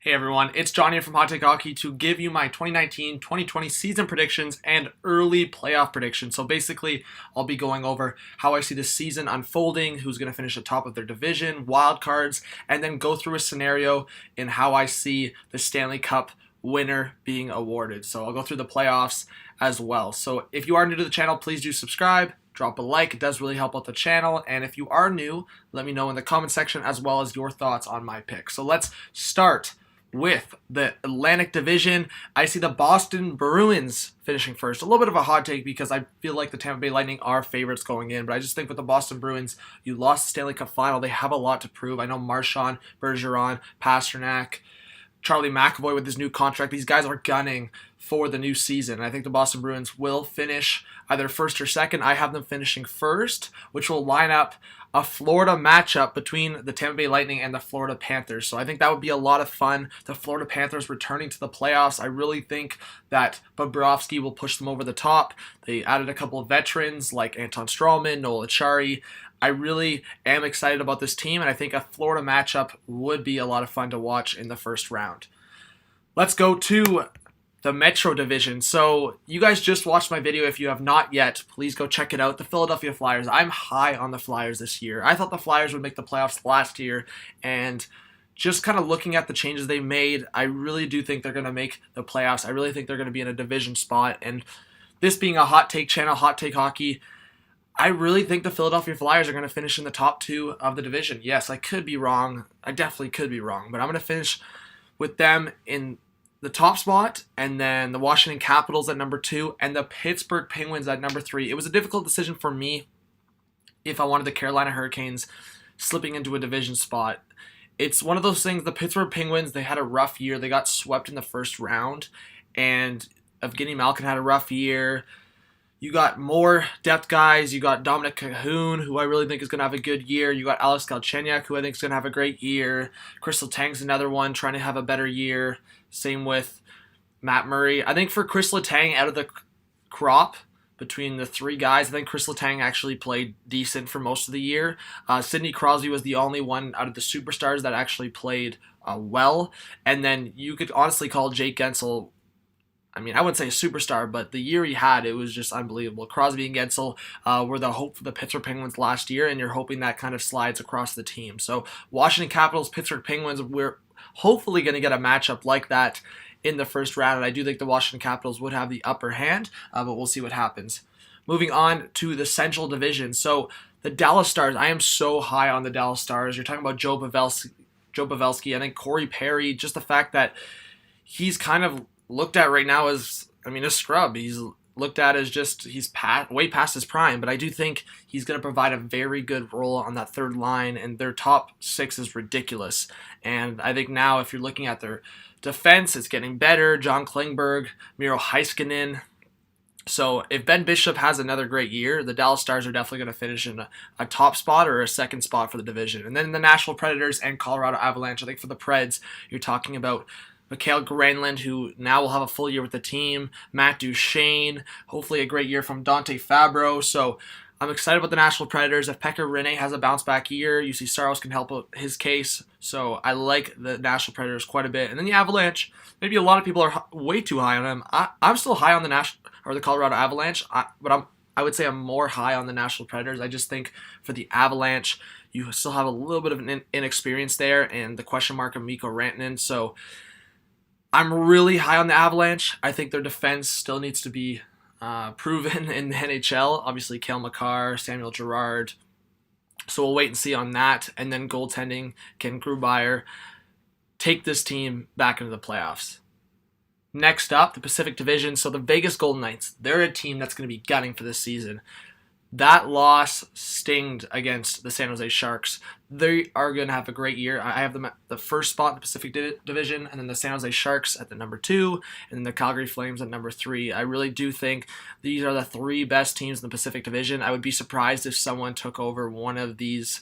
Hey everyone, it's Johnny from Hot Take Hockey to give you my 2019-2020 season predictions and early playoff predictions. So basically, I'll be going over how I see the season unfolding, who's going to finish at the top of their division, wild cards, and then go through a scenario in how I see the Stanley Cup winner being awarded. So I'll go through the playoffs as well. So if you are new to the channel, please do subscribe. Drop a like, it does really help out the channel. And if you are new, let me know in the comment section as well as your thoughts on my pick. So let's start with the Atlantic Division. I see the Boston Bruins finishing first. A little bit of a hot take because I feel like the Tampa Bay Lightning are favorites going in, but I just think with the Boston Bruins, you lost the Stanley Cup final. They have a lot to prove. I know Marchand, Bergeron, Pasternak, Charlie McAvoy with his new contract. These guys are gunning for the new season. I think the Boston Bruins will finish either first or second. I have them finishing first, which will line up a Florida matchup between the Tampa Bay Lightning and the Florida Panthers. So I think that would be a lot of fun. The Florida Panthers returning to the playoffs. I really think that Bobrovsky will push them over the top. They added a couple of veterans like Anton Strawman, Noel Acciari. I really am excited about this team, and I think a Florida matchup would be a lot of fun to watch in the first round. Let's go to the Metro Division. So you guys just watched my video. If you have not yet, please go check it out. The Philadelphia Flyers. I'm high on the Flyers this year. I thought the Flyers would make the playoffs last year, and just kind of looking at the changes they made, I really do think they're going to make the playoffs. I really think they're going to be in a division spot, and this being a hot take channel, Hot Take Hockey, I really think the Philadelphia Flyers are going to finish in the top two of the division. Yes, I could be wrong. I definitely could be wrong, but I'm going to finish with them in the top spot, and then the Washington Capitals at number 2, and the Pittsburgh Penguins at number 3. It was a difficult decision for me if I wanted the Carolina Hurricanes slipping into a division spot. It's one of those things, the Pittsburgh Penguins, they had a rough year. They got swept in the first round, and Evgeny Malkin had a rough year. You got more depth guys. You got Dominic Cahoon, who I really think is going to have a good year. You got Alex Galchenyuk, who I think is going to have a great year. Crystal Letang's another one trying to have a better year. Same with Matt Murray. I think for Chris Letang, out of the crop between the three guys, I think Chris Letang actually played decent for most of the year. Sidney Crosby was the only one out of the superstars that actually played well. And then you could honestly call Jake Gensel, I mean, I wouldn't say a superstar, but the year he had, it was just unbelievable. Crosby and Gensel were the hope for the Pittsburgh Penguins last year, and you're hoping that kind of slides across the team. So Washington Capitals, Pittsburgh Penguins, we're hopefully going to get a matchup like that in the first round, and I do think the Washington Capitals would have the upper hand, but we'll see what happens. Moving on to the Central Division. So the Dallas Stars, I am so high on the Dallas Stars. You're talking about Joe Pavelski. I think Corey Perry, just the fact that he's kind of looked at right now as, I mean, a scrub. He's looked at as just, he's way past his prime, but I do think he's going to provide a very good role on that third line, and their top 6 is ridiculous. And I think now if you're looking at their defense, it's getting better. John Klingberg, Miro Heiskanen. So if Ben Bishop has another great year, the Dallas Stars are definitely going to finish in a top spot or a second spot for the division. And then the Nashville Predators and Colorado Avalanche. I think for the Preds, you're talking about Mikael Granlund, who now will have a full year with the team. Matt Duchene, hopefully a great year from Dante Fabro. So I'm excited about the Nashville Predators. If Pekka Rinne has a bounce-back year, UC Saros can help out his case. So I like the Nashville Predators quite a bit. And then the Avalanche, maybe a lot of people are way too high on them. I'm still high on the Colorado Avalanche, but I would say I'm more high on the Nashville Predators. I just think for the Avalanche, you still have a little bit of an inexperience there, and the question mark of Mikko Rantanen. So I'm really high on the Avalanche. I think their defense still needs to be proven in the NHL. Obviously, Cale Makar, Samuel Girard. So we'll wait and see on that. And then goaltending, Ken Grubauer, take this team back into the playoffs. Next up, the Pacific Division. So the Vegas Golden Knights, they're a team that's going to be gunning for this season. That loss stinged against the San Jose Sharks. They are going to have a great year. I have them at the first spot in the Pacific Division, and then the San Jose Sharks at the number 2, and then the Calgary Flames at number 3. I really do think these are the 3 best teams in the Pacific Division. I would be surprised if someone took over one of these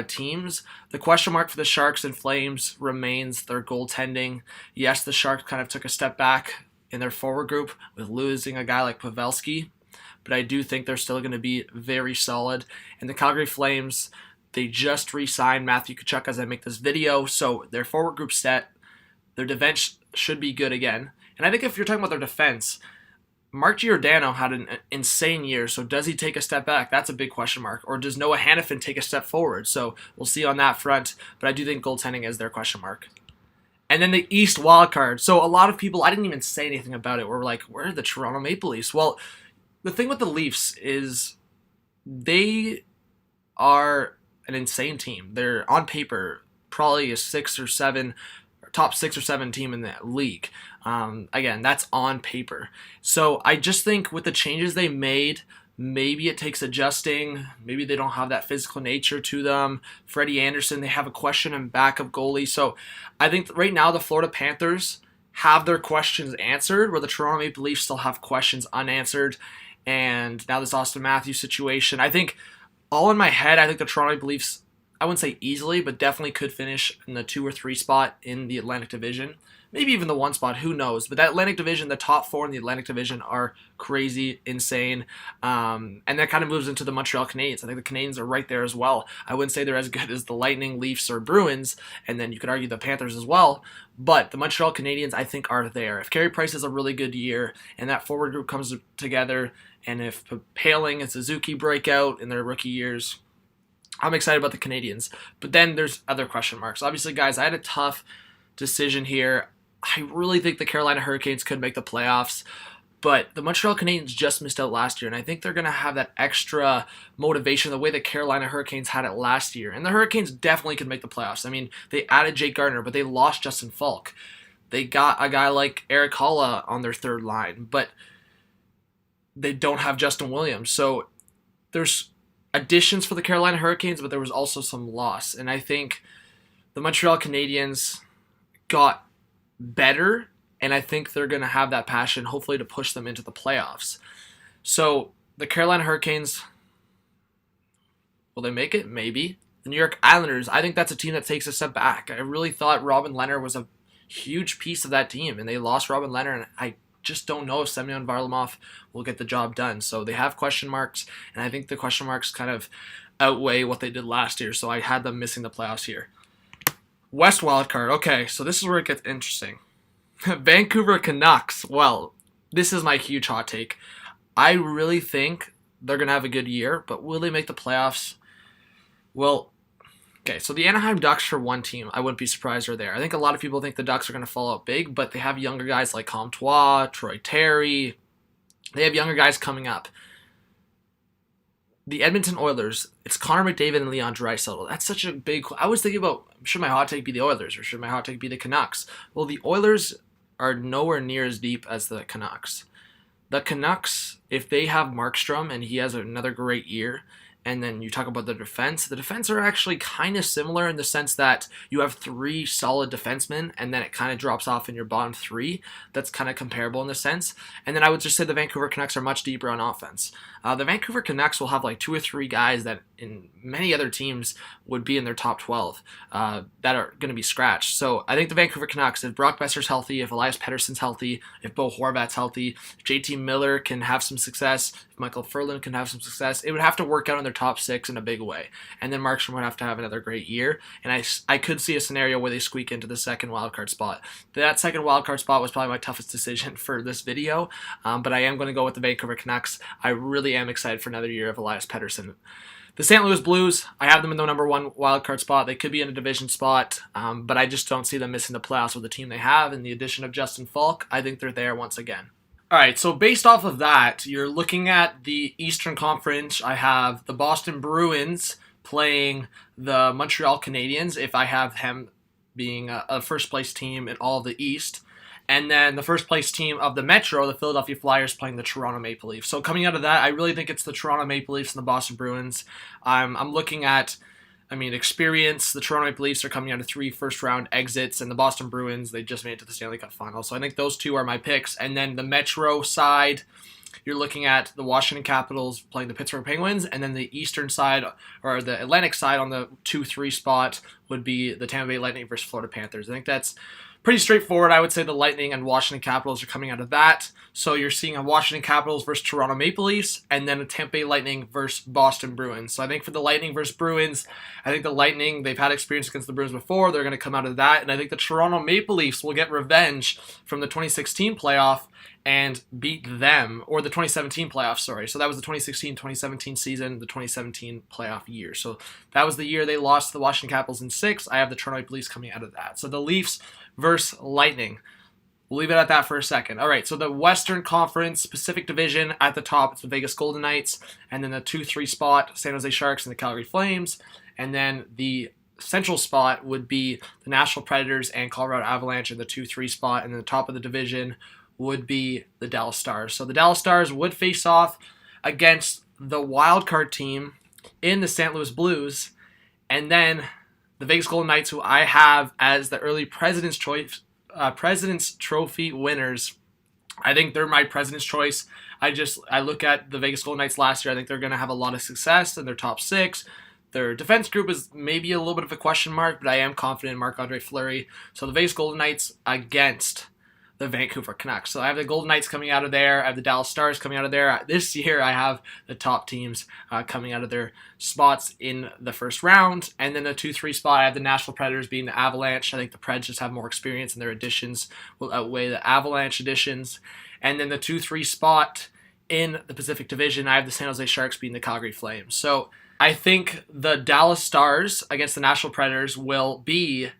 teams. The question mark for the Sharks and Flames remains their goaltending. Yes, the Sharks kind of took a step back in their forward group with losing a guy like Pavelski, but I do think they're still going to be very solid. And the Calgary Flames, they just re-signed Matthew Tkachuk as I make this video, so their forward group set. Their defense should be good again. And I think if you're talking about their defense, Mark Giordano had an insane year, so does he take a step back? That's a big question mark. Or does Noah Hannafin take a step forward? So we'll see on that front, but I do think goaltending is their question mark. And then the East wildcard. So a lot of people, I didn't even say anything about it, were like, where are the Toronto Maple Leafs? Well, the thing with the Leafs is they are an insane team. They're, on paper, probably a top 6 or 7 team in the league. Again, that's on paper. So I just think with the changes they made, maybe it takes adjusting. Maybe they don't have that physical nature to them. Freddie Anderson, they have a question and backup goalie. So I think right now the Florida Panthers have their questions answered, where the Toronto Maple Leafs still have questions unanswered. And now this Austin Matthews situation. I think all in my head, I think the Toronto Maple Leafs, I wouldn't say easily, but definitely could finish in the 2 or 3 spot in the Atlantic Division. Maybe even the 1 spot, who knows? But that Atlantic Division, the top 4 in the Atlantic Division are crazy, insane. And that kind of moves into the Montreal Canadiens. I think the Canadiens are right there as well. I wouldn't say they're as good as the Lightning, Leafs, or Bruins, and then you could argue the Panthers as well. But the Montreal Canadiens, I think, are there. If Carey Price has a really good year and that forward group comes together, and if Paling and Suzuki break out in their rookie years, I'm excited about the Canadiens. But then there's other question marks. Obviously, guys, I had a tough decision here. I really think the Carolina Hurricanes could make the playoffs, but the Montreal Canadiens just missed out last year, and I think they're going to have that extra motivation the way the Carolina Hurricanes had it last year. And the Hurricanes definitely could make the playoffs. I mean, they added Jake Gardiner, but they lost Justin Falk. They got a guy like Eric Holla on their third line, but they don't have Justin Williams. So there's additions for the Carolina Hurricanes, but there was also some loss. And I think the Montreal Canadiens got better, and I think they're going to have that passion, hopefully, to push them into the playoffs. So the Carolina Hurricanes, will they make it? Maybe. The New York Islanders, I think that's a team that takes a step back. I really thought Robin Lehner was a huge piece of that team, and they lost Robin Lehner, and I just don't know if Semyon Varlamov will get the job done. So they have question marks, and I think the question marks kind of outweigh what they did last year, so I had them missing the playoffs here. West wildcard. Okay, so this is where it gets interesting. Vancouver Canucks. Well, this is my huge hot take. I really think they're going to have a good year, but will they make the playoffs? Well, okay, so the Anaheim Ducks, for one team, I wouldn't be surprised are there. I think a lot of people think the Ducks are going to fall out big, but they have younger guys like Comtois, Troy Terry. They have younger guys coming up. The Edmonton Oilers, it's Connor McDavid and Leon Draisaitl. That's such a big... I was thinking about, should my hot take be the Oilers or should my hot take be the Canucks? Well, the Oilers are nowhere near as deep as the Canucks. The Canucks, if they have Markstrom and he has another great year, and then you talk about the defense are actually kind of similar in the sense that you have 3 solid defensemen, and then it kind of drops off in your bottom 3. That's kind of comparable in the sense. And then I would just say the Vancouver Canucks are much deeper on offense. The Vancouver Canucks will have like 2 or 3 guys that in many other teams would be in their top 12 that are going to be scratched. So I think the Vancouver Canucks, if Brock Besser's healthy, if Elias Pettersson's healthy, if Bo Horvat's healthy, if JT Miller can have some success, if Michael Furlan can have some success, it would have to work out in their top 6 in a big way. And then Markstrom would have to have another great year. And I could see a scenario where they squeak into the second wildcard spot. That second wildcard spot was probably my toughest decision for this video, but I am going to go with the Vancouver Canucks. I really am excited for another year of Elias Pettersson. The St. Louis Blues, I have them in the number 1 wildcard spot. They could be in a division spot, but I just don't see them missing the playoffs with the team they have. And the addition of Justin Falk, I think they're there once again. All right, so based off of that, you're looking at the Eastern Conference. I have the Boston Bruins playing the Montreal Canadiens, if I have them being a first-place team in all of the East. And then the first-place team of the Metro, the Philadelphia Flyers, playing the Toronto Maple Leafs. So coming out of that, I really think it's the Toronto Maple Leafs and the Boston Bruins. I'm looking at, experience. The Toronto Maple Leafs are coming out of 3 first-round exits, and the Boston Bruins, they just made it to the Stanley Cup final. So I think those 2 are my picks. And then the Metro side, you're looking at the Washington Capitals playing the Pittsburgh Penguins, and then the Eastern side, or the Atlantic side on the 2-3 spot would be the Tampa Bay Lightning versus Florida Panthers. I think that's pretty straightforward. I would say the Lightning and Washington Capitals are coming out of that. So you're seeing a Washington Capitals versus Toronto Maple Leafs, and then a Tampa Bay Lightning versus Boston Bruins. So I think for the Lightning versus Bruins, I think the Lightning, they've had experience against the Bruins before. They're going to come out of that. And I think the Toronto Maple Leafs will get revenge from the 2016 playoff and beat them, or the 2017 playoff, sorry. So that was the 2016-2017 season, the 2017 playoff year. So that was the year they lost to the Washington Capitals in 6. I have the Toronto Maple Leafs coming out of that. So the Leafs versus Lightning. We'll leave it at that for a second. All right, so the Western Conference Pacific Division, at the top, it's the Vegas Golden Knights, and then the 2-3 spot, San Jose Sharks and the Calgary Flames, and then the central spot would be the Nashville Predators and Colorado Avalanche in the 2-3 spot, and then the top of the division would be the Dallas Stars. So the Dallas Stars would face off against the wildcard team in the St. Louis Blues, and then the Vegas Golden Knights, who I have as the early President's Trophy winners. I think they're my President's choice. I look at the Vegas Golden Knights last year. I think they're going to have a lot of success in their top 6. Their defense group is maybe a little bit of a question mark, but I am confident in Marc-Andre Fleury. So the Vegas Golden Knights against the Vancouver Canucks. So I have the Golden Knights coming out of there. I have the Dallas Stars coming out of there. This year I have the top teams coming out of their spots in the first round. And then the 2-3 spot, I have the Nashville Predators being the Avalanche. I think the Preds just have more experience and their additions will outweigh the Avalanche additions. And then the 2-3 spot in the Pacific Division, I have the San Jose Sharks being the Calgary Flames. So I think the Dallas Stars against the Nashville Predators will be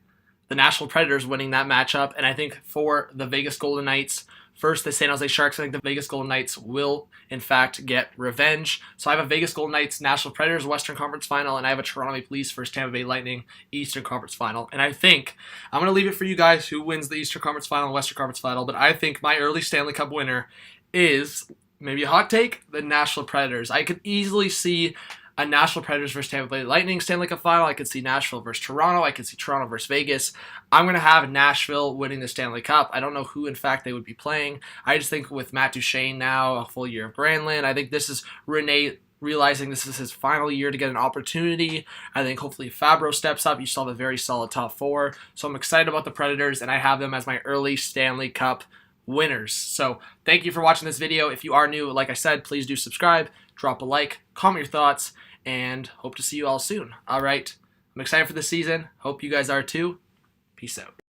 the Nashville Predators winning that matchup. And I think for the Vegas Golden Knights versus the San Jose Sharks, I think the Vegas Golden Knights will, in fact, get revenge. So I have a Vegas Golden Knights Nashville Predators Western Conference Final, and I have a Toronto Maple Leafs versus Tampa Bay Lightning Eastern Conference Final. And I think I'm going to leave it for you guys who wins the Eastern Conference Final and Western Conference Final, but I think my early Stanley Cup winner is, maybe a hot take, the Nashville Predators. I could easily see a Nashville Predators versus Tampa Bay Lightning Stanley Cup Final. I could see Nashville versus Toronto. I could see Toronto versus Vegas. I'm going to have Nashville winning the Stanley Cup. I don't know who, in fact, they would be playing. I just think with Matt Duchene now, a full year of Granlund, I think this is Rene realizing this is his final year to get an opportunity. I think hopefully Fabro steps up. You still have a very solid top 4. So I'm excited about the Predators, and I have them as my early Stanley Cup winners. So thank you for watching this video. If you are new, like I said, please do subscribe, drop a like, comment your thoughts, and hope to see you all soon. All right, I'm excited for the season. Hope you guys are too. Peace out.